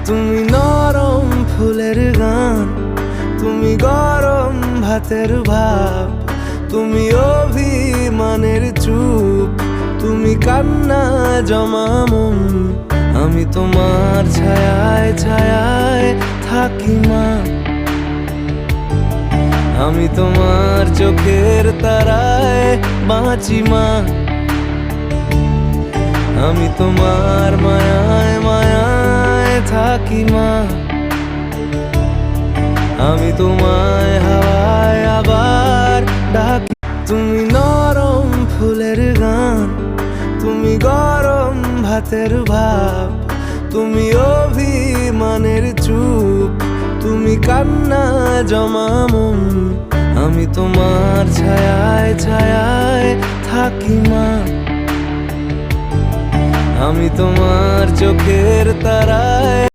তুমি নরম ফুলের গান, তুমি গরম ভাতের ভাব, তুমি অভিমানের চুপ, তুমি কান্না জমা মন। আমি তোমার ছায়ায় ছায়ায় থাকি মা, আমি তোমার চোখের তারায় বাঁচি মা, আমি তোমার মায়ায় মায়ায় থাকি মা, আমি তোমায় হাওয়ায় আবার ডাকি। তুমি নরম ফুলের গান, তুমি গরম ভাতের ভাব, তুমি অভিমানের চুপ, তুমি কান্না জমা মন। আমি তোমার ছায়ায় ছায়ায় থাকি মা, আমি তোমার চোখের তারায়